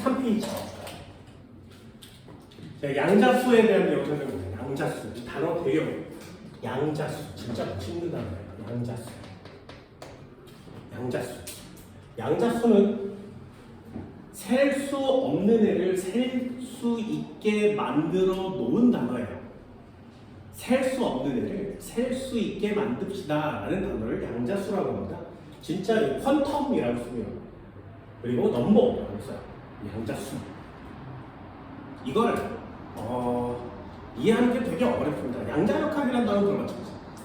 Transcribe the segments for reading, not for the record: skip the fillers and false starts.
13페이지. 자, 양자수에 대한 내용 설명입니다. 양자수. 이 단어 되게 어려워요. 양자수. 진짜 멋있는 단어예요. 양자수. 양자수. 양자수는 셀 수 없는 애를 셀 수 있게 만들어 놓은 단어예요. 셀 수 없는 애를 셀 수 있게 만듭시다 라는 단어를 양자수라고 합니다. 진짜 퀀텀이라고 쓰고요. 그리고 넘버라고 써요. 양자수. 이걸 이해하는 게 되게 어렵습니다. 양자역학이라는 단어 들어봤죠?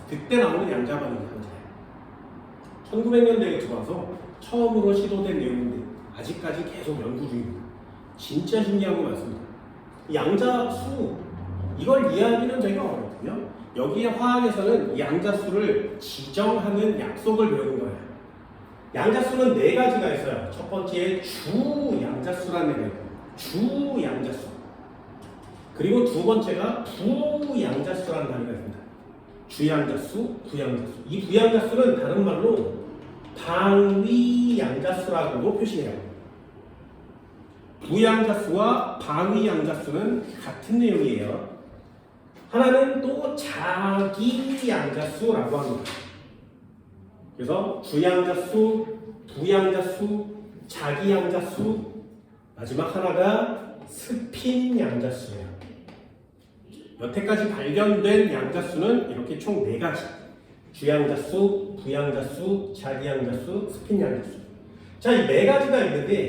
그때 나오는 양자반응이 양자예요. 1900년대에 들어와서 처음으로 시도된 내용인데 아직까지 계속 연구 중입니다. 진짜 신기한 거 많습니다. 양자수 이걸 이해하기는 되게 어렵거든요. 여기에 화학에서는 양자수를 지정하는 약속을 배우는 거예요. 양자수는 네 가지가 있어요. 첫 번째 주양자수라는 애가 있고 주양자수. 그리고 두 번째가 부양자수라는 단위가 있습니다. 주양자수, 부양자수. 이 부양자수는 다른 말로 방위양자수라고도 표시해요. 부양자수와 방위양자수는 같은 내용이에요. 하나는 또 자기양자수라고 합니다. 그래서 주양자수, 부양자수, 자기양자수, 마지막 하나가 스핀양자수예요. 여태까지 발견된 양자수는 이렇게 총 4가지. 주양자수, 부양자수, 자기양자수, 스핀양자수. 자, 이 4가지가 있는데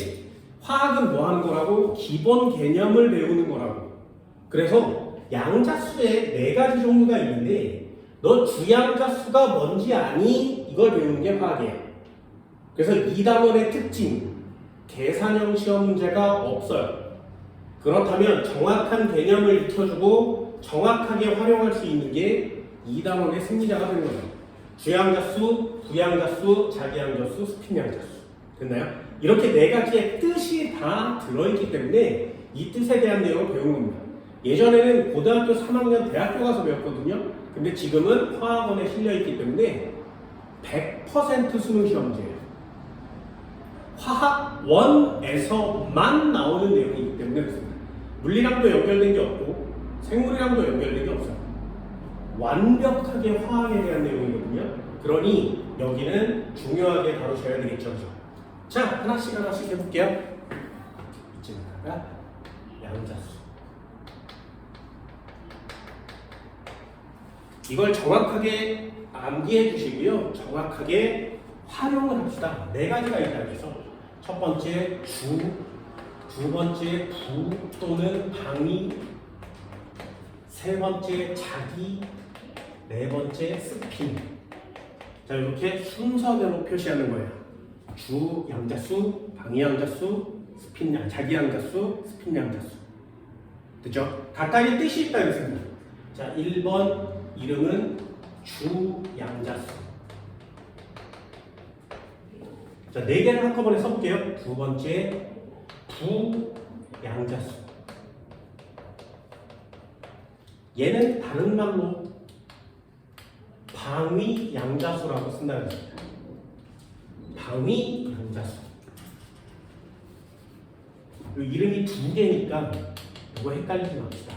화학은 뭐 하는 거라고? 기본 개념을 배우는 거라고. 그래서 양자수에 4가지 종류가 있는데 너 주양자수가 뭔지 아니? 이걸 배우는 게 화학이에요. 그래서 2단원의 특징, 계산형 시험 문제가 없어요. 그렇다면 정확한 개념을 익혀주고 정확하게 활용할 수 있는 게 2단원의 승리자가 되는 거죠. 주양자수, 부양자수, 자기양자수, 스핀양자수. 됐나요? 이렇게 4가지의 뜻이 다 들어있기 때문에 이 뜻에 대한 내용을 배우는 겁니다. 예전에는 고등학교 3학년 대학교 가서 배웠거든요. 근데 지금은 화학원에 실려있기 때문에 100% 수능 시험제예요. 화학원에서만 나오는 내용이기 때문에 그렇습니다. 물리랑도 연결된 게 없고 생물이랑도 연결된 게 없어요. 완벽하게 화학에 대한 내용이거든요. 그러니 여기는 중요하게 다루셔야 되겠죠. 자, 하나씩 해볼게요. 이쯤에다가 양자수. 이걸 정확하게 암기해 주시고요. 정확하게 활용을 합시다. 4가지가 있다고 해서 첫 번째 주, 두 번째 부 또는 방위, 세 번째 자기, 네 번째 스핀. 자, 이렇게 순서대로 표시하는 거예요. 주 양자수, 방위 양자수, 스핀 자기 양자수, 스핀 양자수. 됐죠? 각각의 뜻이 있다 그랬습니다. 자, 1번 이름은 주 양자수. 자, 4개를 한꺼번에 써볼게요. 두 번째 부 양자수. 얘는 다른 말로 방위 양자수라고 쓴다는 겁니다. 방위 양자수. 이름이 2개니까 이거 헷갈리지 맙시다.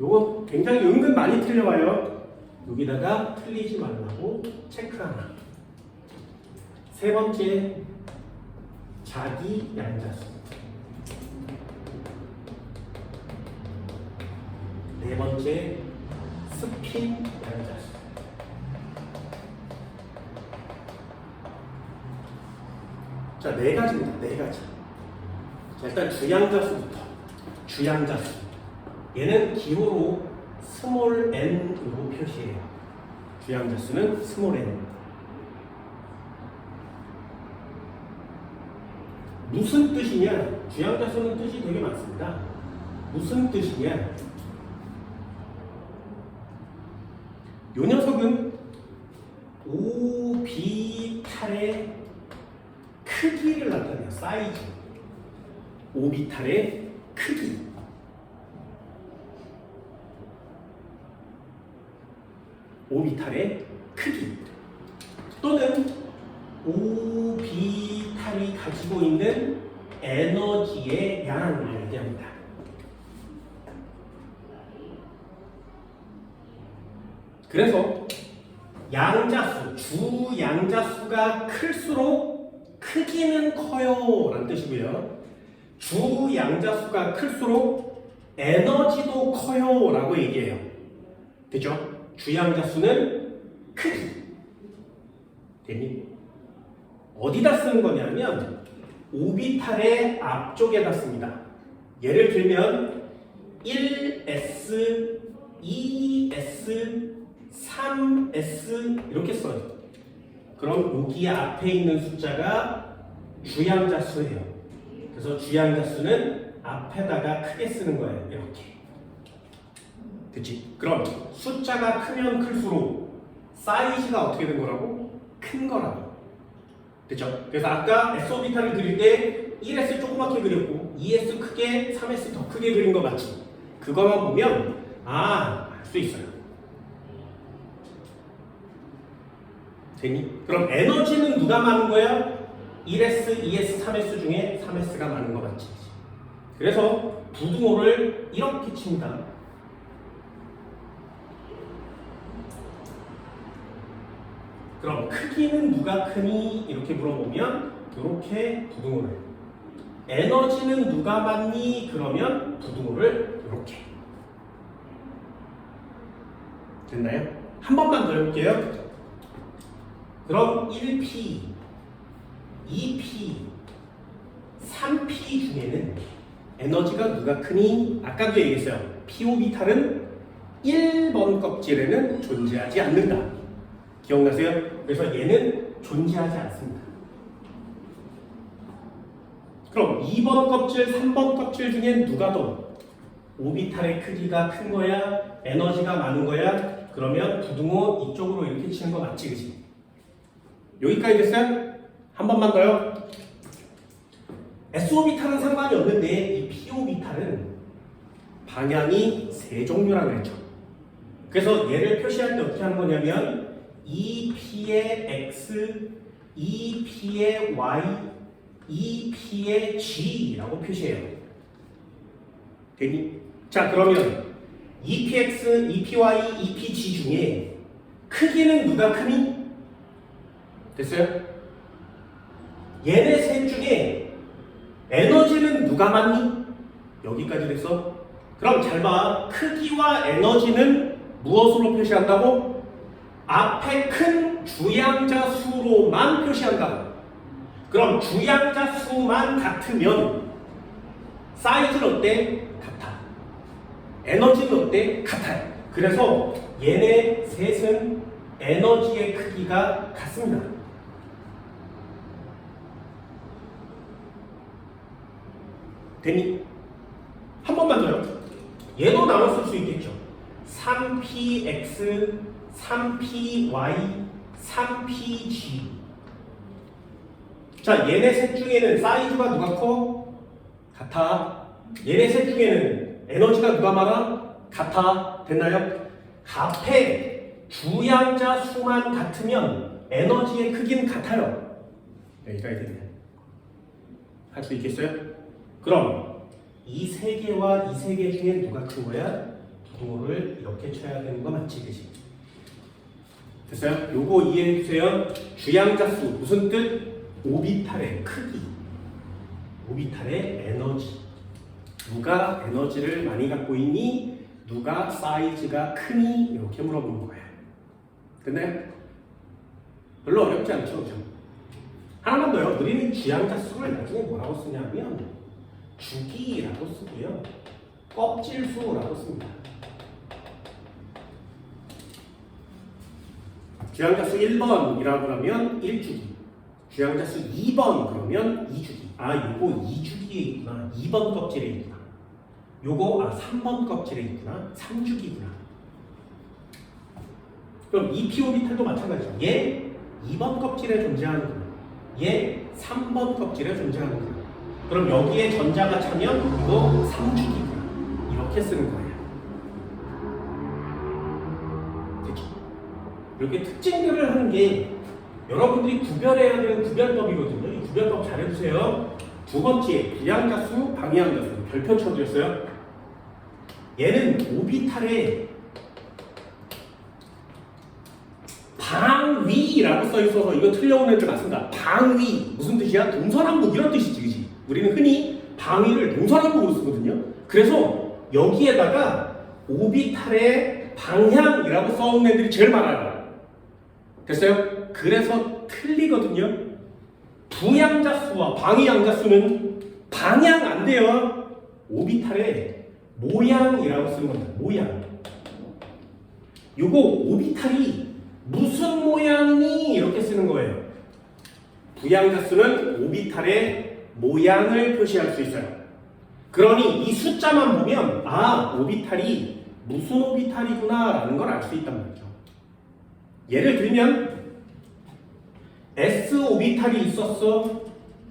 이거 굉장히 은근 많이 틀려와요. 여기다가 틀리지 말라고 체크 하나. 세 번째 자기 양자수. 네 번째 스핀 양자수. 자, 4가지입니다. 4가지. 자, 일단 주양자수부터. 주양자수. 얘는 기호로 스몰 n으로 표시해요. 주양자수는 스몰 n. 무슨 뜻이냐? 주양자수는 뜻이 되게 많습니다. 무슨 뜻이냐? 요 녀석은 오비탈의 크기를 나타내요. 사이즈. 오비탈의 크기. 오비탈의 크기. 또는 오비탈이 가지고 있는 에너지의 양을 얘기합니다. 그래서 양자수, 주 양자수가 클수록 크기는 커요 라는 뜻이고요. 주 양자수가 클수록 에너지도 커요 라고 얘기해요. 됐죠? 주 양자수는 크기. 됐니? 어디다 쓰는 거냐면 오비탈의 앞쪽에다 씁니다. 예를 들면 1s, 2s, 3s 이렇게 써요. 그럼 여기 앞에 있는 숫자가 주양자수예요. 그래서 주양자수는 앞에다가 크게 쓰는 거예요. 이렇게. 됐지? 그럼 숫자가 크면 클수록 사이즈가 어떻게 된 거라고? 큰 거라고. 됐죠? 그래서 아까 S오비탈을 그릴 때 1s 조그맣게 그렸고 2s 크게, 3s 더 크게 그린 거 맞지? 그거만 보면 알 수 있어요. 됐니? 그럼 에너지는 누가 많은 거야? 1s, 2s, 3s 중에 3s가 많은 거 맞지? 그래서 부등호를 이렇게 칩니다. 그럼 크기는 누가 크니? 이렇게 물어보면 이렇게 부등호를. 에너지는 누가 많니? 그러면 부등호를 이렇게. 됐나요? 한 번만 더 해볼게요. 그럼 1p, 2p, 3p 중에는 에너지가 누가 크니? 아까도 얘기했어요. P오비탈은 1번 껍질에는 존재하지 않는다. 기억나세요? 그래서 얘는 존재하지 않습니다. 그럼 2번 껍질, 3번 껍질 중엔 누가 더 오비탈의 크기가 큰 거야? 에너지가 많은 거야? 그러면 부등호 이쪽으로 이렇게 치는 거 맞지, 그치? 여기까지 됐어요? 한 번만 더요. S오비탈은 상관이 없는데 이 P오비탈은 방향이 세 종류라고 그랬죠. 그래서 얘를 표시할 때 어떻게 하는 거냐면 2p의 x, 2p의 y, 2p의 g라고 표시해요. 됐니? 자, 그러면 2px, 2py, 2pg 중에 크기는 누가 크니? 됐어요? 얘네 셋 중에 에너지는 누가 많니? 여기까지 됐어? 그럼 잘 봐. 크기와 에너지는 무엇으로 표시한다고? 앞에 큰 주양자 수로만 표시한다. 그럼 주양자 수만 같으면 사이즈는 어때? 같아. 에너지는 어때? 같아요. 그래서 얘네 셋은 에너지의 크기가 같습니다. 됐니? 한 번만 더요. 얘도 나눠 쓸 수 있겠죠. 3px, 3py, 3pg. 자, 얘네 셋 중에는 사이즈가 누가 커? 같아. 얘네 셋 중에는 에너지가 누가 많아? 같아. 됐나요? 앞에 주양자 수만 같으면 에너지의 크기는 같아요. 여기까지 됐네. 할 수 있겠어요? 그럼 이 세 개와 이 세 개 중에 누가 큰 거야? 부등호를 이렇게 쳐야 되는 거 맞지, 그지? 됐어요? 요거 이해해 주세요. 주양자수 무슨 뜻? 오비탈의 크기, 오비탈의 에너지. 누가 에너지를 많이 갖고 있니? 누가 사이즈가 크니? 이렇게 물어보는 거예요. 됐나요? 별로 어렵지 않죠, 그죠? 하나만 더요. 우리는 주양자수를 나중에 뭐라고 쓰냐면 주기라고 쓰고요, 껍질수라고 씁니다. 주양자수 1번이라고 하면 1주기, 주양자수 2번 그러면 2주기. 아, 요거 2주기에 있구나. 2번 껍질에 있구나. 요거 3번 껍질에 있구나. 3주기구나. 그럼 이 P오비탈도 마찬가지죠. 얘 2번 껍질에 존재하는구나. 얘 3번 껍질에 존재하는구나. 그럼 여기에 전자가 차면 이거 3주기구나. 이렇게 쓰는 거예요. 이렇게 특징들을 하는 게 여러분들이 구별해야 되는 구별법이거든요. 이 구별법 잘 해주세요. 두 번째 부양자수, 방위양자수 별표 쳐드렸어요. 얘는 오비탈에 방위라고 써 있어서 이거 틀려오는 애들 많습니다. 방위 무슨 뜻이야? 동서남북 이런 뜻이지, 그지? 우리는 흔히 방위를 동서남북으로 쓰거든요. 그래서 여기에다가 오비탈의 방향이라고 써온 애들이 제일 많아요. 됐어요? 그래서 틀리거든요. 부양자수와 방위양자수는 방향 안 돼요. 오비탈의 모양이라고 쓰는 겁니다. 모양. 요거 오비탈이 무슨 모양이니? 이렇게 쓰는 거예요. 부양자수는 오비탈의 모양을 표시할 수 있어요. 그러니 이 숫자만 보면 아, 오비탈이 무슨 오비탈이구나 라는 걸 알 수 있단 말이죠. 예를 들면 S 오비탈이 있었어.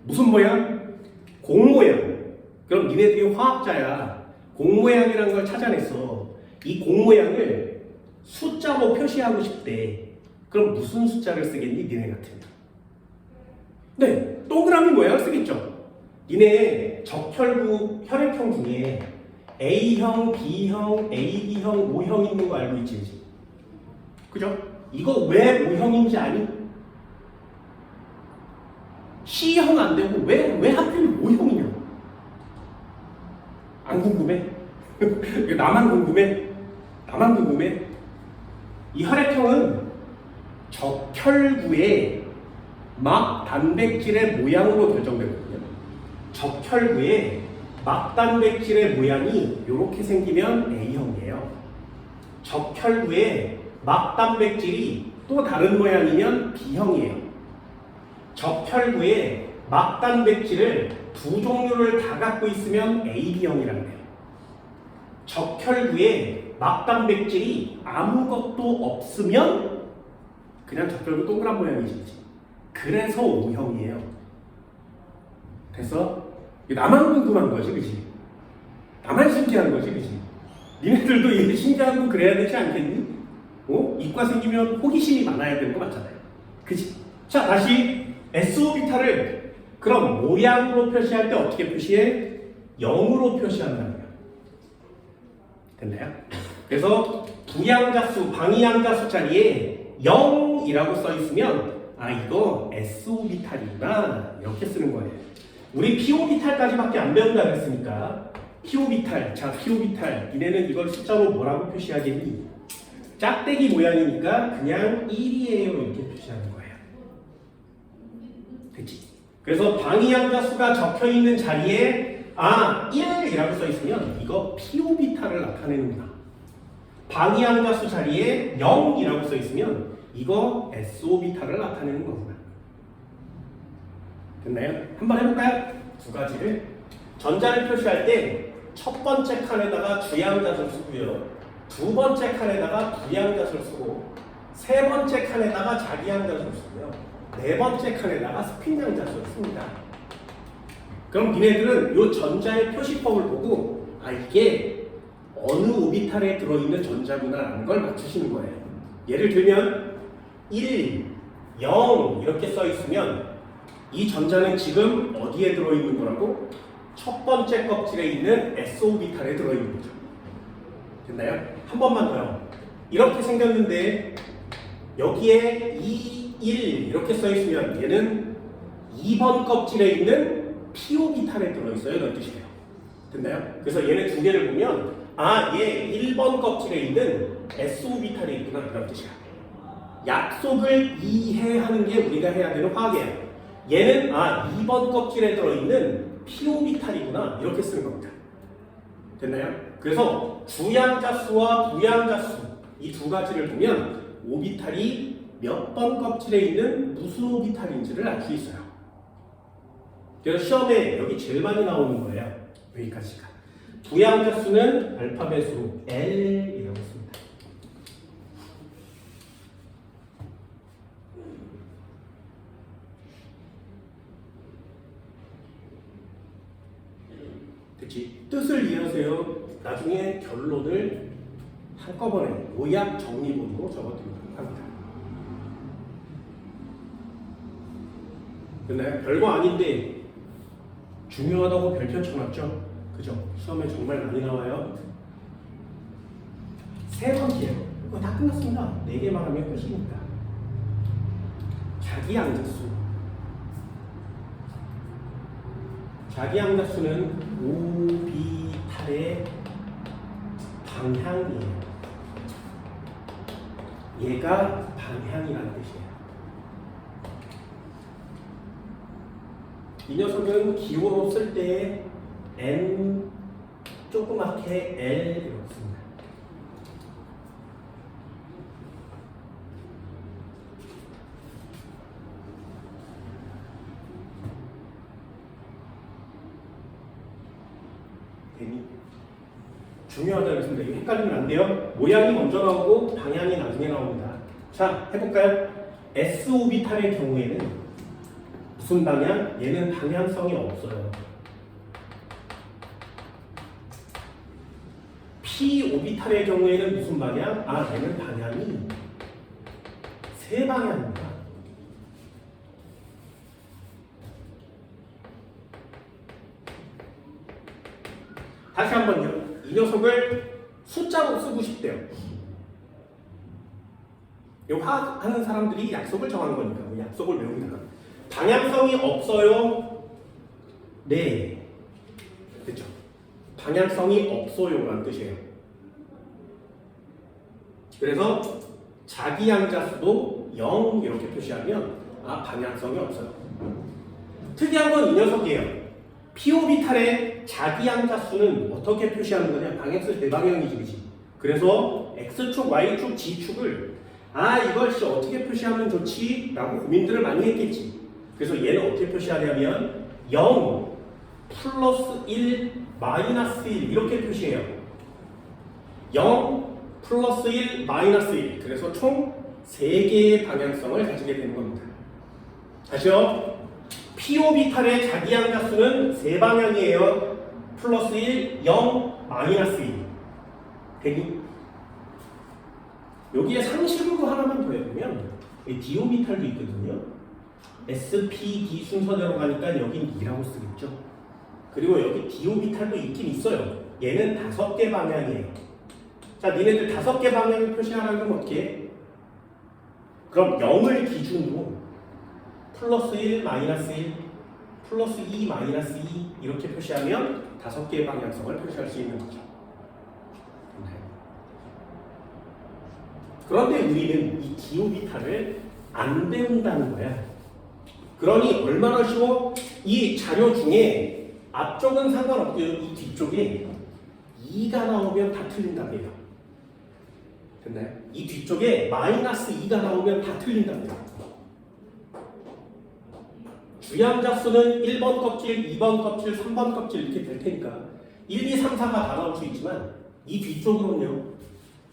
무슨 모양? 공 모양. 그럼 니네들이 화학자야. 공 모양이라는 걸 찾아냈어. 이 공 모양을 숫자로 표시하고 싶대. 그럼 무슨 숫자를 쓰겠니? 니네 같으면. 네, 동그라미 모양을 쓰겠죠. 니네 적혈구 혈액형 중에 A형, B형, AB형, O형 있는 거 알고 있지? 그죠? 이거 왜 O형인지 아니? C형 안 되고 왜 하필 O형이냐? 안 궁금해? 나만 궁금해? 나만 궁금해? 이 혈액형은 적혈구의 막 단백질의 모양으로 결정되거든요. 적혈구의 막 단백질의 모양이 이렇게 생기면 A형이에요. 적혈구의 막 단백질이 또 다른 모양이면 B형이에요. 적혈구의 막 단백질을 두 종류를 다 갖고 있으면 AB형이라고 해요. 적혈구에 막 단백질이 아무것도 없으면 그냥 적혈구 동그란 모양이지. 그래서 O형이에요. 그래서 나만 궁금한 거지, 그치? 나만 신기한 거지, 그치? 니네들도 이게 신기하고 그래야 되지 않겠니? 이과 생기면 호기심이 많아야 되는 거 맞잖아요. 그치? 자, 다시 S오비탈을 그럼 모양으로 표시할 때 어떻게 표시해? 0으로 표시한다는 거예요. 됐나요? 그래서 부양자수, 방위양자수 자리에 0이라고 써 있으면 아, 이거 S오비탈이구나 이렇게 쓰는 거예요. 우리 P오비탈까지밖에 안 배운다 그랬으니까 P오비탈, 자 P오비탈 니네는 이걸 숫자로 뭐라고 표시하겠니? 짝대기 모양이니까 그냥 1이에요 이렇게 표시하는 거예요. 됐지? 그래서 방위양자수가 적혀있는 자리에 아 1이라고 써있으면 이거 P오비탈을 나타내는구나. 방위양자수 자리에 0이라고 써있으면 이거 S오비탈을 나타내는 거구나. 됐나요? 한번 해볼까요? 두 가지를. 전자를 표시할 때 첫 번째 칸에다가 주양자수를 쓰고요. 두 번째 칸에다가 부양자수를 쓰고 세 번째 칸에다가 자기양자수를 쓰고요. 네 번째 칸에다가 스핀양자수를 씁니다. 그럼 니네들은 이 전자의 표시법을 보고 아 이게 어느 오비탈에 들어있는 전자구나라는 걸 맞추시는 거예요. 예를 들면 1, 0 이렇게 써 있으면 이 전자는 지금 어디에 들어있는 거라고? 첫 번째 껍질에 있는 S오비탈에 들어있는 거죠. 됐나요? 한 번만 더요. 이렇게 생겼는데 여기에 2, 1 이렇게 써 있으면 얘는 2번 껍질에 있는 P오비탈에 들어있어요. 이런 뜻이에요. 됐나요? 그래서 얘네 두 개를 보면 아, 얘 1번 껍질에 있는 S오비탈에 있구나 이런 뜻이야. 약속을 이해하는 게 우리가 해야 되는 화학이에요. 얘는 아 2번 껍질에 들어있는 P오비탈이구나 이렇게 쓰는 겁니다. 됐나요? 그래서 주양자수와 부양자수 이 두 가지를 보면 오비탈이 몇 번 껍질에 있는 무슨 오비탈인지를 알 수 있어요. 그래서 시험에 여기 제일 많이 나오는 거예요. 여기까지가. 부양자수는 알파벳으로 L이라고 씁니다. 그치? 뜻을 이해하세요. 나중에 결론을 한꺼번에 요약 정리본으로 적어드리도록 합니다. 됐나요? 별거 아닌데 중요하다고 별표 쳐놨죠? 그죠? 시험에 정말 많이 나와요. 세 번째, 이거 다 끝났습니다. 4개만 하면 끝이니까. 자기양자수. 자기양자수는 오비탈의 방향이에요. 얘가 방향이라는 뜻이에요. 이 녀석은 기호로 쓸 때 n 조그맣게 l 이렇게 씁니다. 중요하다고 했습니다. 이거 헷갈리면 안 돼요. 모양이 먼저 나오고 방향이 나중에 나옵니다. 자, 해볼까요? S오비탈의 경우에는 무슨 방향? 얘는 방향성이 없어요. P오비탈의 경우에는 무슨 방향? 아, 얘는 방향이 세 방향입니다. 다시 한번요. 이 녀석을 숫자로 쓰고 싶대요. 이 화학하는 사람들이 약속을 정한 거니까 약속을 외웁니다. 방향성이 없어요. 네. 그렇죠. 방향성이 없어요라는 뜻이에요. 그래서 자기양자수도 0 이렇게 표시하면 아 방향성이 없어요. 특이한 건 이 녀석이에요. P오비탈의 자기양자수는 어떻게 표시하는 거냐? 방향수 대방향이지, 그지? 그래서 X축, Y축, G축을 이걸 어떻게 표시하면 좋지? 라고 고민들을 많이 했겠지. 그래서 얘는 어떻게 표시하냐면 0, 플러스 1, 마이너스 1 이렇게 표시해요. 0, 플러스 1, 마이너스 1 그래서 총 3개의 방향성을 가지게 되는 겁니다. 다시요. P오비탈의 자기양자수는 3방향이에요. 플러스 1, 0, 마이너스 1 되니? 여기에 상식으로 하나만 더 해보면 D오비탈도 있거든요. S, P, D 순서대로 가니까 여긴 2라고 쓰겠죠. 그리고 여기 D오비탈도 있긴 있어요. 얘는 5개 방향이에요. 자, 니네들 5개 방향을 표시하라면 어떻게 해? 그럼 0을 기준으로 플러스 1, 마이너스 1, 플러스 2, 마이너스 2 이렇게 표시하면 5개의 방향성을 표시할 수 있는 거죠. 그런데 우리는 이 D오비탈을 안 배운다는 거야. 그러니 얼마나 쉬워? 이 자료 중에 앞쪽은 상관없고요. 이 뒤쪽에 2가 나오면 다 틀린다고 해요. 됐나요? 이 뒤쪽에 마이너스 2가 나오면 다 틀린다고 해요. 주양자수는 1번 껍질, 2번 껍질, 3번 껍질 이렇게 될 테니까 1, 2, 3, 4가 다 나올 수 있지만 이 뒤쪽으로는요.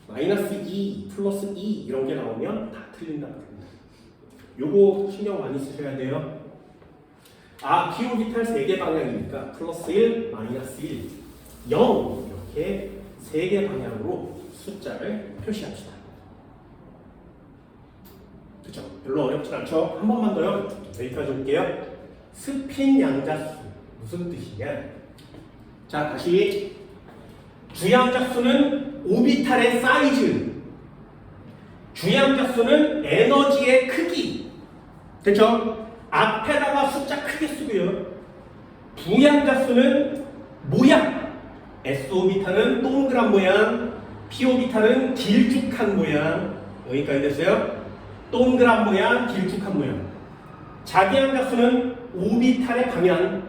마이너스 2, 플러스 2 이런 게 나오면 다 틀린다고 합니다. 요거 신경 많이 쓰셔야 돼요. P오비탈 3개 방향이니까 플러스 1, 마이너스 1, 0 이렇게 3개 방향으로 숫자를 표시합시다. 그쵸? 별로 어렵진 않죠? 한 번만 더요. 여기까지 올게요. 스핀 양자수 무슨 뜻이냐? 자, 다시 주양자수는 오비탈의 사이즈, 주양자수는 에너지의 크기. 됐죠? 앞에다가 숫자 크게 쓰고요. 부양자수는 모양. S오비탈은 동그란 모양, P오비탈은 길쭉한 모양. 여기까지 됐어요? 동그란 모양, 길쭉한 모양. 자기양자수는 오비탈의 방향,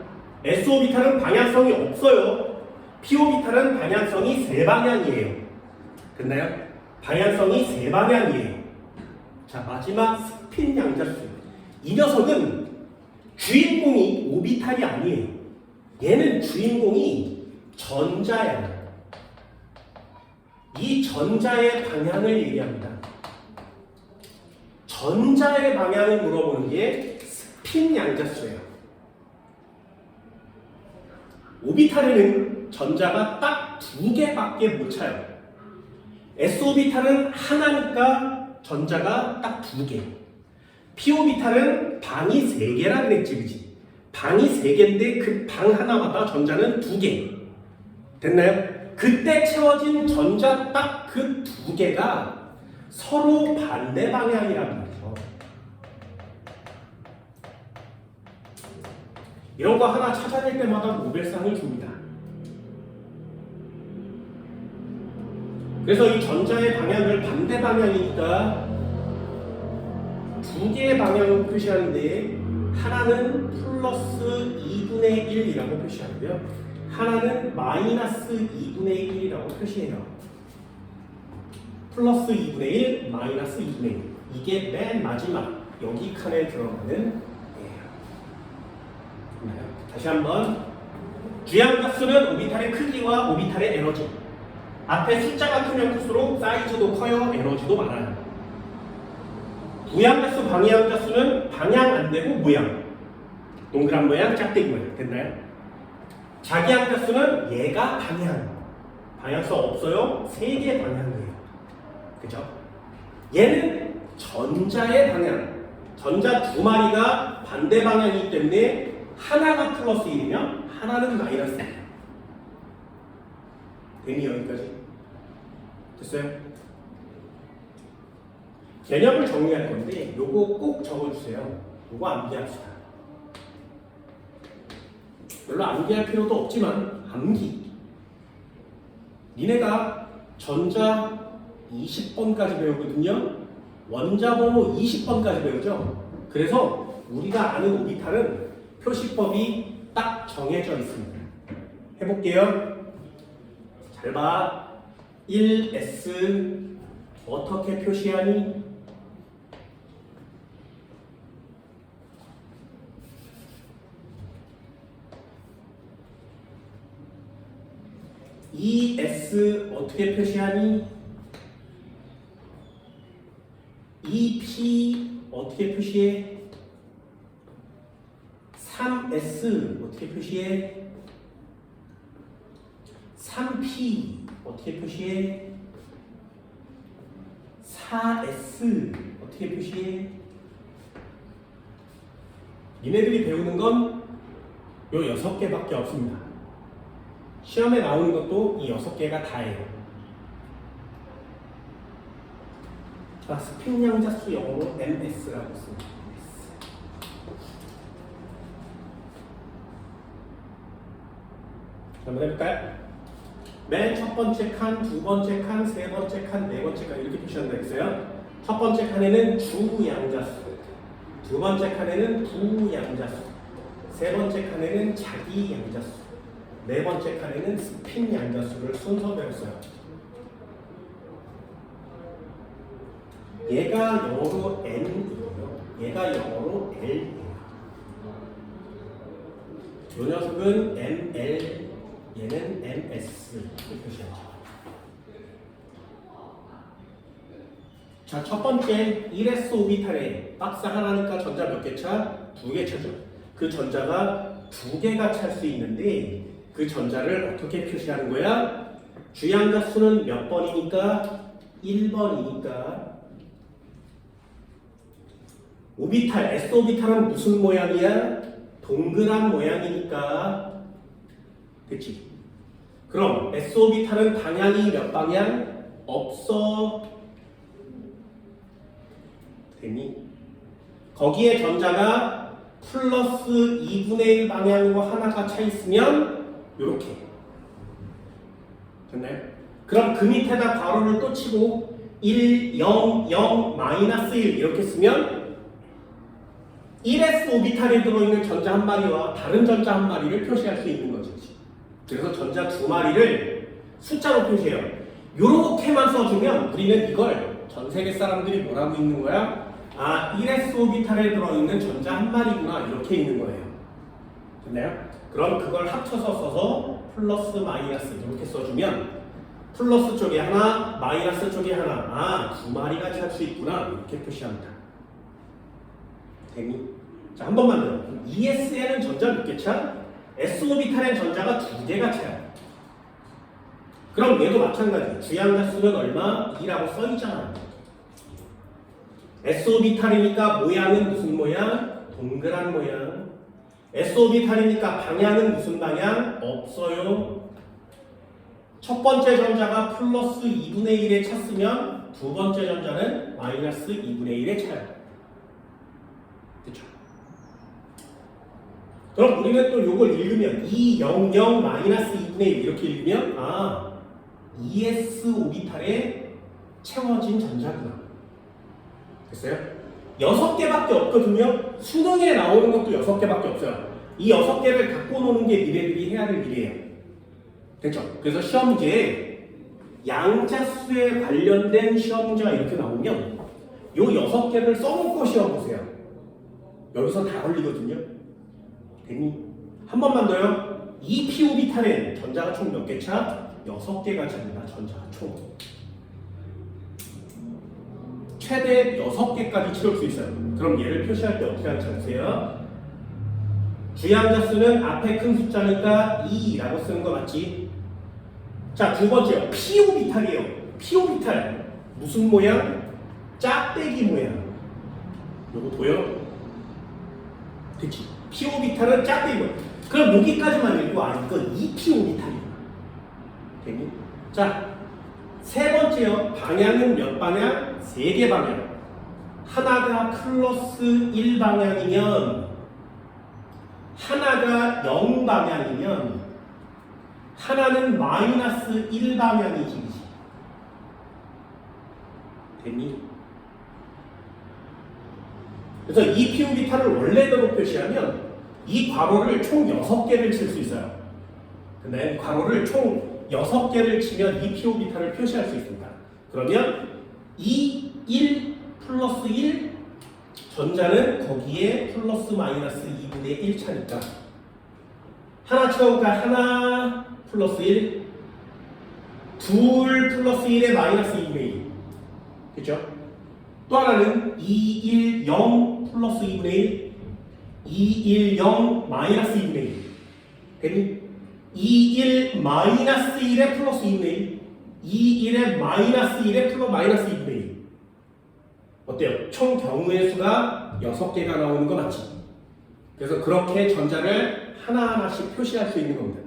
S오비탈은 방향성이 없어요. P오비탈은 방향성이 3방향이에요. 됐나요? 방향성이 3방향이에요. 자, 마지막 스핀 양자수. 이 녀석은 주인공이 오비탈이 아니에요. 얘는 주인공이 전자야. 이 전자의 방향을 얘기합니다. 전자의 방향을 물어보는 게 스핀 양자수예요. 오비탈에는 전자가 딱 2개밖에 못 차요. S오비탈은 하나니까 전자가 딱 2개. P오비탈은 방이 3개라 그랬지, 그치? 방이 3개인데 그 방 하나마다 전자는 2개. 됐나요? 그때 채워진 전자 딱 그 2개가 서로 반대 방향이란 말이죠. 이런 거 하나 찾아낼 때마다 노벨상을 줍니다. 그래서 이 전자의 방향을 반대 방향이니까 2개의 방향을 표시하는데 하나는 플러스 2분의 1이라고 표시하고요. 하나는 마이너스 2분의 1이라고 표시해요. 플러스 2분의 1, 마이너스 2분의 1. 이게 맨 마지막 여기 칸에 들어가는 예요. 다시 한번 주양가수는 오비탈의 크기와 오비탈의 에너지. 앞에 숫자가 크면 클수록 사이즈도 커요, 에너지도 많아요. 부양가수, 방향가수는 방향 안 되고 모양. 동그란 모양, 짝대기 모양. 됐나요? 자기양가수는 얘가 방향수 없어요. 3개 방향이에요. 그죠? 얘는 전자의 방향. 전자 2마리가 반대 방향이기 때문에 하나가 플러스 1이면 하나는 마이너스 1. 되니 여기까지? 됐어요? 개념을 정리할 건데 요거 꼭 적어주세요. 요거 암기합시다. 별로 암기할 필요도 없지만 암기. 니네가 전자 20번까지 배우거든요. 원자번호 20번까지 배우죠. 그래서 우리가 아는 오비탈은 표시법이 딱 정해져 있습니다. 해볼게요. 잘 봐. 1s 어떻게 표시하니? 2s 어떻게 표시하니? 2p 어떻게 표시해? 3s 어떻게 표시해? 3p 어떻게 표시해? 4s 어떻게 표시해? 니네들이 배우는 건 요 6개밖에 없습니다. 시험에 나오는 것도 이 6개가 다예요. 자, 스핀 양자수 영어로 MS라고 씁니다. 한번 해볼까요? 맨 첫 번째 칸, 두 번째 칸, 세 번째 칸, 네 번째 칸 이렇게 표시한다 했어요. 첫 번째 칸에는 주양자수, 두 번째 칸에는 부양자수, 세 번째 칸에는 자기양자수, 네 번째 칸에는 스핀 양자수를 순서대로 써요. 얘가 영어로 N이고요. 얘가 영어로 L이에요. 이 녀석은 ML, 얘는 MS 이렇게 표시하죠. 자, 첫 번째 1s 오비탈에 박스 하나니까 전자 몇 개 차? 2개 차죠. 그 전자가 2개가 찰 수 있는데 그 전자를 어떻게 표시하는 거야? 주양자수는 몇 번이니까? 1번이니까 오비탈, s 오비탈은 무슨 모양이야? 동그란 모양이니까 됐지? 그럼 s 오비탈은 방향이 몇 방향? 없어. 됐니? 거기에 전자가 플러스 2분의 1 방향으로 하나가 차 있으면 이렇게 됐나요? 그럼 그 밑에다 괄호를 또 치고 1, 0, 0, 마이너스 1 이렇게 쓰면 1s 오비탈에 들어있는 전자 한 마리와 다른 전자 한 마리를 표시할 수 있는 거지. 그래서 전자 2마리를 숫자로 표시해요. 요렇게만 써주면 우리는 이걸 전 세계 사람들이 뭐라고 있는 거야? 아, 1s 오비탈에 들어있는 전자 한 마리구나 이렇게 있는 거예요. 됐나요? 그럼 그걸 합쳐서 써서 플러스 마이너스 이렇게 써주면 플러스 쪽에 하나, 마이너스 쪽에 하나, 아, 2마리가 찰 수 있구나 이렇게 표시합니다. 됐니? 자, 한 번만 더. 2s에는 전자 몇 개 차? s 오비탈엔 전자가 2개가 차요. 그럼 얘도 마찬가지. 주양자수는 얼마? 2라고 써있잖아. s 오비탈이니까 모양은 무슨 모양? 동그란 모양. S 오비탈이니까 방향은 무슨 방향? 없어요. 첫 번째 전자가 플러스 2분의 1에 찼으면 두 번째 전자는 마이너스 2분의 1에 차요. 그렇죠? 그럼 우리는 또 이걸 읽으면 200 마이너스 2분의 1 이렇게 읽으면 ES 오비탈에 채워진 전자구나. 됐어요? 6개밖에 없거든요. 수능에 나오는 것도 6개밖에 없어요. 이 6개를 갖고 노는 게 니네들이 해야 될 일이에요. 됐죠? 그래서 시험 문제에 양자수에 관련된 시험 문제가 이렇게 나오면 요 6개를 써놓고 시험 보세요. 여기서 다 걸리거든요. 됐니? 한 번만 더요. 이 PO비탈엔 전자가 총 몇 개 차? 6개가 차입니다. 전자가 총. 최대 6개까지 채울 수 있어요. 그럼 얘를 표시할 때 어떻게 하는지 아세요? 주양자수는 앞에 큰 숫자니까 2라고 쓰는 거 맞지? 자, 두 번째요. PO비탈이에요. PO비탈. 무슨 모양? 짝대기 모양. 요거 보여? 그치? PO비탈은 짝대기 모양. 그럼 여기까지만 읽고 이건 2PO비탈이야. 됐니? 자, 세 번째요. 방향은 몇 방향? 3개 방향. 하나가 플러스 1 방향이면 하나가 0 방향이면 하나는 마이너스 1 방향이지. 됐니? 그래서 이 PO비탈을 원래대로 표시하면 이 괄호를 총 6개를 칠 수 있어요. 근데 괄호를 총 6개를 치면 이 PO비탈을 표시할 수 있습니다. 그러면 2, 1, 플러스 1 전자는 거기에 플러스 마이너스 2분의 1 차니까 하나 채우니까 하나 플러스 1 둘 플러스 1에 마이너스 2분의 1 그렇죠? 또 하나는 2, 1, 0 플러스 2분의 1 2, 1, 0 마이너스 2분의 1 됐니? 2, 1 마이너스 1에 플러스 2분의 1 2, 1에 마이너스 1에 플러스 마이너스 2분의 1 어때요? 총 경우의 수가 6개가 나오는 거 맞지? 그래서 그렇게 전자를 하나하나씩 표시할 수 있는 겁니다.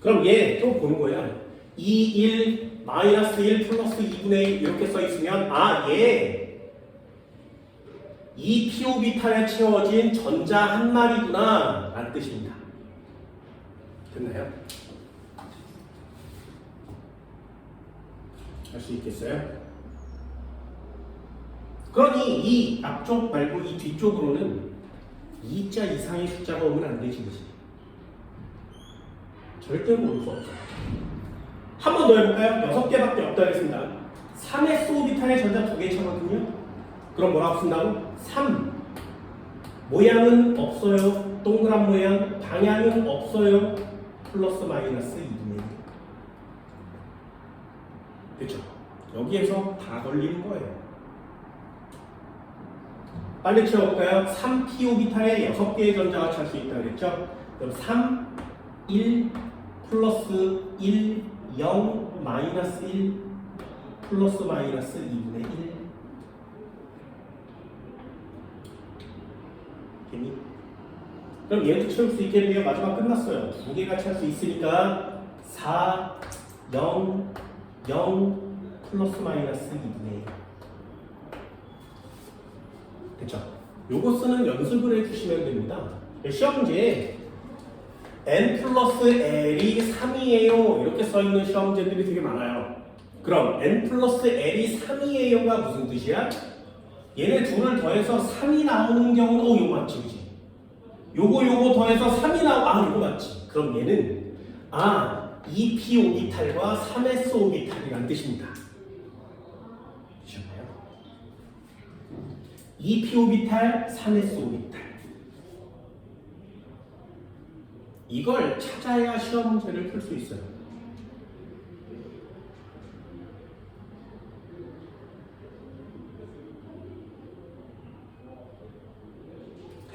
그럼 얘 또 보는 거야. 2, 1, 마이너스 1 플러스 2분의 1 이렇게 써 있으면 얘 이 PO비탈에 채워진 전자 한 마리구나 라는 뜻입니다. 됐나요? 할 수 있겠어요? 그러니 이 앞쪽 말고 이 뒤쪽으로는 2자 이상의 숫자가 오면 안 되지. 절대 모를 수 없어. 한 번 더 해볼까요? 6개밖에 없다 그랬습니다. 3s 오비탈의 전자 2개 차거든요. 그럼 뭐라고 쓴다고? 3 모양은 없어요. 동그란 모양. 방향은 없어요. 플러스 마이너스 2분의 1 됐죠? 여기에서 다 걸리는 거예요. 빨리 채워볼까요? 3PO비탈에 6개의 전자가 찰 수 있다고 그랬죠? 그럼 3, 1, 플러스 1, 0, 마이너스 1, 플러스 마이너스 2분의 1 됐니? 그럼 얘도 채울 수 있겠네요. 마지막 끝났어요. 2개가 찰 수 있으니까 4, 0, 0, 플러스 마이너스 2분의 1 됐죠? 요거 쓰는 연습을 해주시면 됩니다. 시험 문제에 n 플러스 l이 3이에요 이렇게 써있는 시험 문제들이 되게 많아요. 그럼 n 플러스 l이 3이에요가 무슨 뜻이야? 얘네 둘을 더해서 3이 나오는 경우는 요거 맞지 그치? 요거 더해서 3이 요거 맞지? 그럼 얘는 2p 오비탈과 3s 오비탈이라는 뜻입니다. 2p 오비탈, 3s 오비탈. 이걸 찾아야 시험 문제를 풀 수 있어요.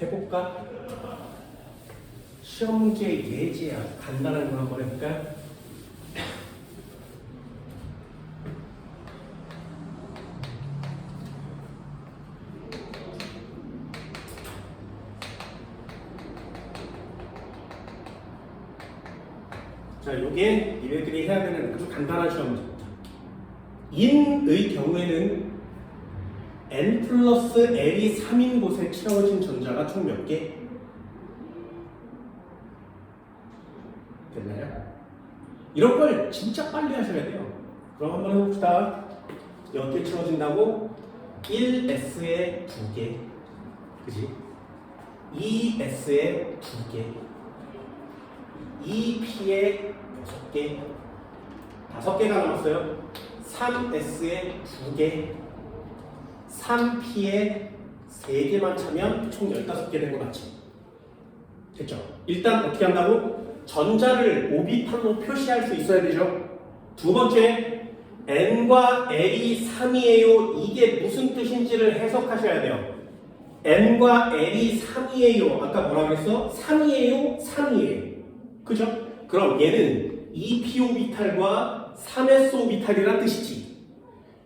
해볼까? 시험 문제 예제야. 간단한 거 한번 해볼까요? 자, 요게 니네들이 해야 되는 아주 간단한 시험 문제입니다. 인의 경우에는 n 플러스 l이 3인 곳에 채워진 전자가 총 몇 개? 됐나요? 이런 걸 진짜 빨리 하셔야 돼요. 그럼 한번 해봅시다. 몇 개 채워진다고? 1S에 2개, 그지? 2S에 2개, 2P에 6개, 5개가 남았어요. 3S에 2개, 3P에 3개만 차면 총 15개 된 거 맞지? 됐죠? 일단 어떻게 한다고? 전자를 오비탈로 표시할 수 있어야 되죠? 두 번째, N과 L이 3이에요. 이게 무슨 뜻인지를 해석하셔야 돼요. N과 L이 3이에요. 아까 뭐라 그랬어? 3이에요? 3이에요. 그죠? 그럼 얘는 2p 오비탈과 3s 오비탈이란 뜻이지.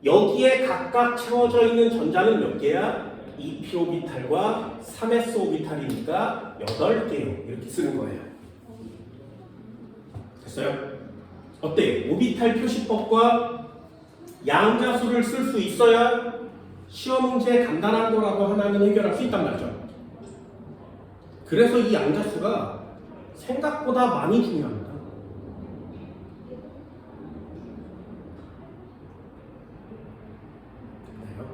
여기에 각각 채워져 있는 전자는 몇 개야? 2p 오비탈과 3s 오비탈이니까 8개요. 이렇게 쓰는 거예요. 됐어요? 어때? 오비탈 표시법과 양자수를 쓸 수 있어야 시험 문제 간단한 거라고 하나는 해결할 수 있단 말이죠. 그래서 이 양자수가 생각보다 많이 중요합니다. 됐나요?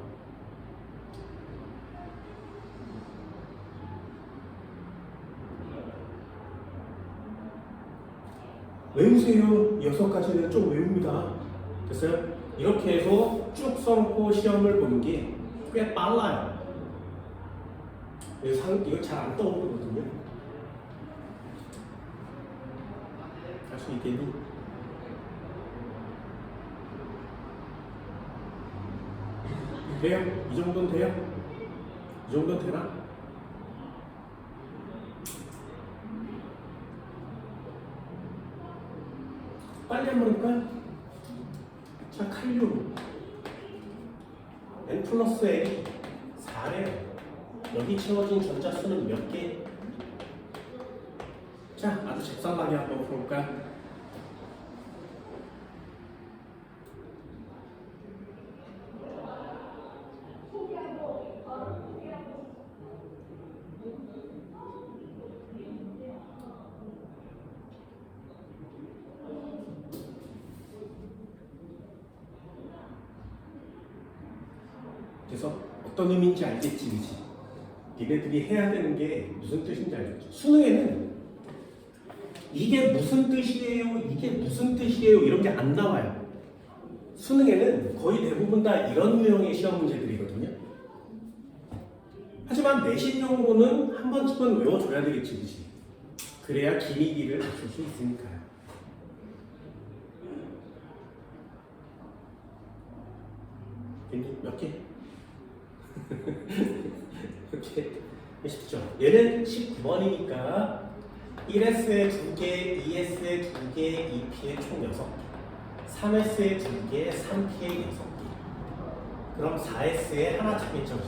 외우세요. 6가지는 좀 외웁니다. 됐어요? 이렇게 해서 쭉 써놓고 시험을 보는 게 꽤 빨라요. 이거 잘 안 떠오르거든요. 할 수 있겠니? 돼요? 이 정도는 돼요? 이 정도는 되나? 빨리 한번 해볼까요? 자, 칼륨 N 플러스 L이 4래요. 여기 채워진 전자수는 몇 개? 자, 아주 잽싸하게 한번 볼까요? 그래서 어떤 의미인지 알겠지, 그치? 니네들이 해야 되는 게 무슨 뜻인지 알겠죠? 수능에는 이게 무슨 뜻이에요, 이게 무슨 뜻이에요 이런 게 안 나와요. 수능에는 거의 대부분 다 이런 유형의 시험 문제들이거든요. 하지만 내신용으로는 한 번쯤은 외워줘야 되겠지, 그치? 그래야 기니기를 맞출 수 있으니까요. 몇 개? 이렇게 쉽죠. 얘는 19번이니까 1S에 2개, 2S에 2개, 2P에 총 6개, 3S에 2개, 3P에 6개. 그럼 4S에 하나 차겠죠.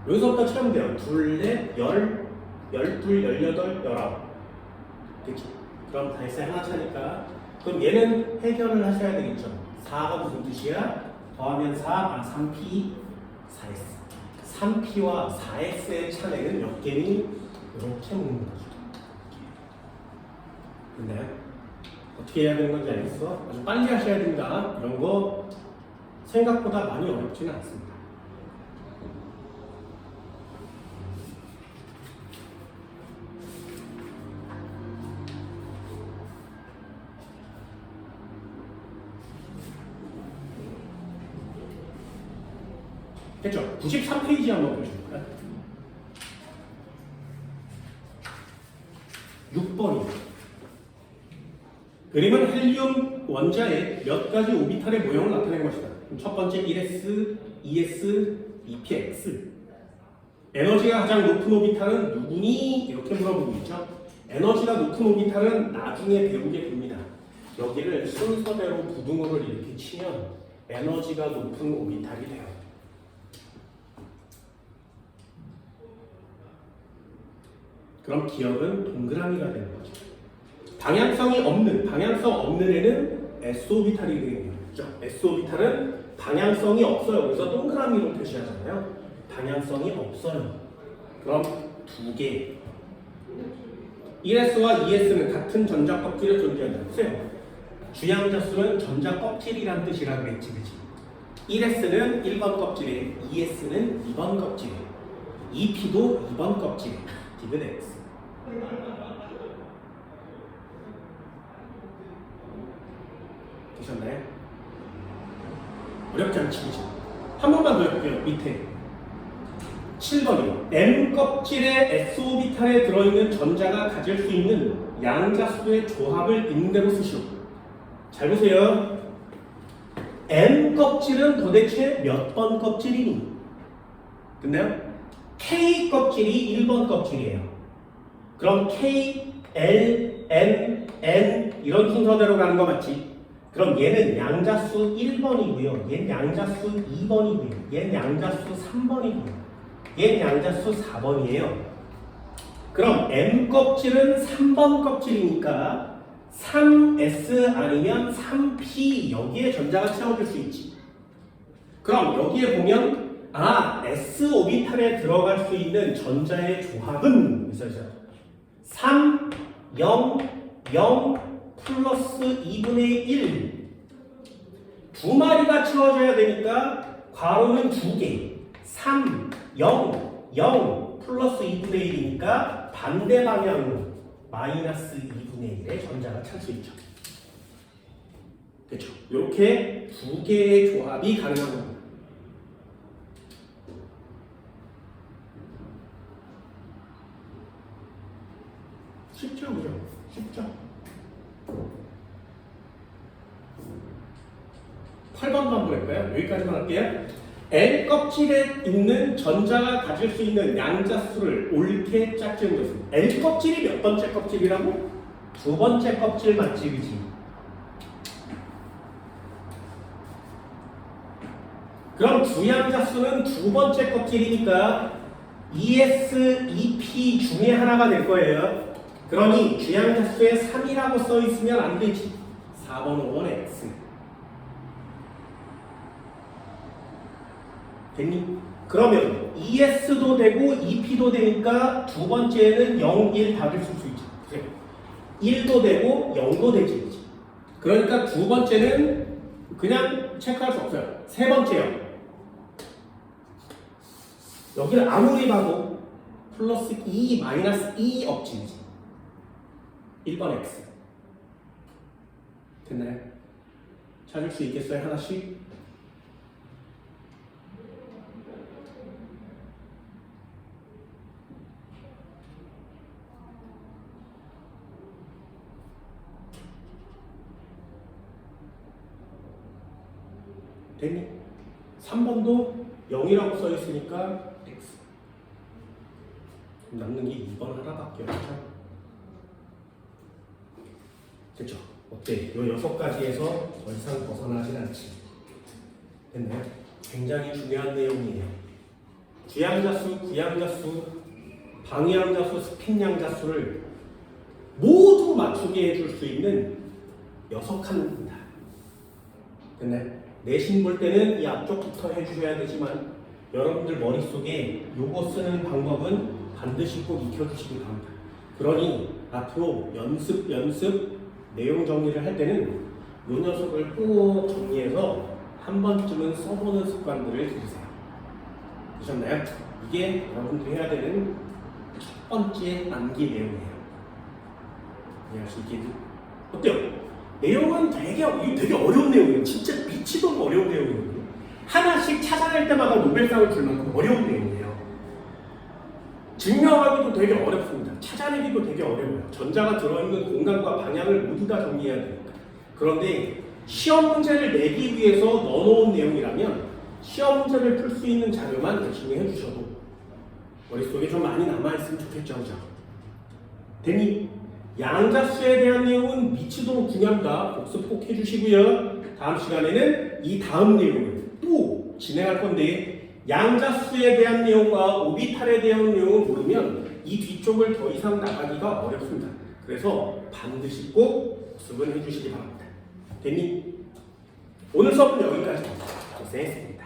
여기서부터 채우면 돼요. 둘, 넷, 10, 12, 18, 19. 그치? 그럼 4S에 하나 차니까 그럼 얘는 해결을 하셔야 되겠죠. 4가 무슨 뜻이야? 더하면 3P, 4S. 3P와 4S의 차례는 몇 개니? 이렇게 묻는 거죠. 됐나요? 어떻게 해야 되는 건지 알겠어? 아주 빨리 하셔야 된다. 이런 거 생각보다 많이 어렵지는 않습니다. 됐죠? 93페이지 한번 보실까요? 6번이요. 그림은 헬륨 원자의 몇 가지 오비탈의 모형을 나타낸 것이다. 첫 번째 1s, 2s, 2px. 에너지가 가장 높은 오비탈은 누구니? 이렇게 물어보고 있죠. 에너지가 높은 오비탈은 나중에 배우게 됩니다. 여기를 순서대로 부등호를 이렇게 치면 에너지가 높은 오비탈이 돼요. 그럼 기억은 동그라미가 되는 거죠. 방향성 없는 애는 S오비탈이 되겠네요. 그죠? S오비탈은 방향성이 없어요. 그래서 동그라미로 표시하잖아요. 방향성이 없어요. 그럼 두 개. 1S와 2S는 같은 전자 껍질에 존재한다. 보세요. 주양자수는 전자 껍질이란 뜻이라 그랬지, 그치? 1S는 1번 껍질에, 2S는 2번 껍질에, 2P도 2번 껍질에, 디귿 X. 되셨나요? 어렵지 않지, 그치? 한 번만 더 해볼게요, 밑에. 7번이요. M 껍질의 S오비탈에 들어있는 전자가 가질 수 있는 양자수의 조합을 있는 대로 쓰시오. 잘 보세요. M 껍질은 도대체 몇 번 껍질이니? 됐나요? K 껍질이 1번 껍질이에요. 그럼 K, L, M, N 이런 순서대로 가는 거 맞지? 그럼 얘는 양자수 1번이고요. 얘는 양자수 2번이고요. 얘는 양자수 3번이고요. 얘는 양자수 4번이에요. 그럼 M 껍질은 3번 껍질이니까 3S 아니면 3P 여기에 전자가 채워질 수 있지. 그럼 여기에 보면 S 오비탈에 들어갈 수 있는 전자의 조합은 3, 0, 0 플러스 2분의 1 두 마리가 채워져야 되니까 괄호는 두 개 3, 0, 0 플러스 2분의 1이니까 반대 방향으로 마이너스 2분의 1의 전자가 찰 수 있죠. 그렇죠? 이렇게 두 개의 조합이 가능한 겁니다. 쉽죠? 그죠? 쉽죠? 8번도 한번 볼까요? 여기까지만 할게요. N 껍질에 있는 전자가 가질 수 있는 양자수를 옳게 짝지은 것은 N 껍질이 몇 번째 껍질이라고? 두 번째 껍질 맞지, 그지? 그럼 주양자수는 두 번째 껍질이니까 ES, EP 중에 하나가 될 거예요. 그러니 주양자수에 3이라고 써 있으면 안 되지. 4번, 5번 X. 됐니? 그러면 ES도 되고 EP도 되니까 두 번째는 0, 1 다를 수 있죠. 1도 되고 0도 되지. 그러니까 두 번째는 그냥 체크할 수 없어요. 세 번째요. 여기를 아무리 봐도 플러스 2, 마이너스 2 없지지. 1번 X. 됐나요? 찾을 수 있겠어요? 하나씩? 됐니? 3번도 0이라고 써 있으니까 X. 남는 게 2번 하나밖에 없죠. 됐죠? 어때? 이 6가지에서 더 이상 벗어나진 않지. 됐나요? 굉장히 중요한 내용이에요. 주양자수, 구양자수, 방위양자수, 스핀양자수를 모두 맞추게 해줄 수 있는 6칸입니다. 됐나요? 내신 볼 때는 이 앞쪽부터 해주셔야 되지만 여러분들 머릿속에 요거 쓰는 방법은 반드시 꼭 익혀주시기 바랍니다. 그러니 앞으로 연습 내용 정리를 할 때는 요 녀석을 꼭 정리해서 한 번쯤은 써보는 습관들을 들이세요. 되셨나요? 이게 여러분들이 해야 되는 첫 번째 암기 내용이에요. 이해할 수 있겠니? 어때요? 내용은 되게 어려운 내용이에요. 진짜 미치도록 어려운 내용이거든요. 하나씩 찾아낼 때마다 노벨상을 줄 만큼 어려운 내용이에요. 증명하기도 되게 어렵습니다. 찾아내기도 되게 어려워요. 전자가 들어있는 공간과 방향을 모두 다 정리해야 되니까. 그런데 시험 문제를 내기 위해서 넣어놓은 내용이라면 시험 문제를 풀 수 있는 자료만 열심히 해주셔도 머릿속에 좀 많이 남아있으면 좋겠죠. 그죠? 됐니? 양자수에 대한 내용은 미치도록 중요합니다. 복습 꼭 해주시고요. 다음 시간에는 이 다음 내용을 또 진행할 건데 양자수에 대한 내용과 오비탈에 대한 내용을 모르면 이 뒤쪽을 더 이상 나가기가 어렵습니다. 그래서 반드시 꼭 복습은 해주시기 바랍니다. 됐니? 오늘 수업은 여기까지. 고생했습니다.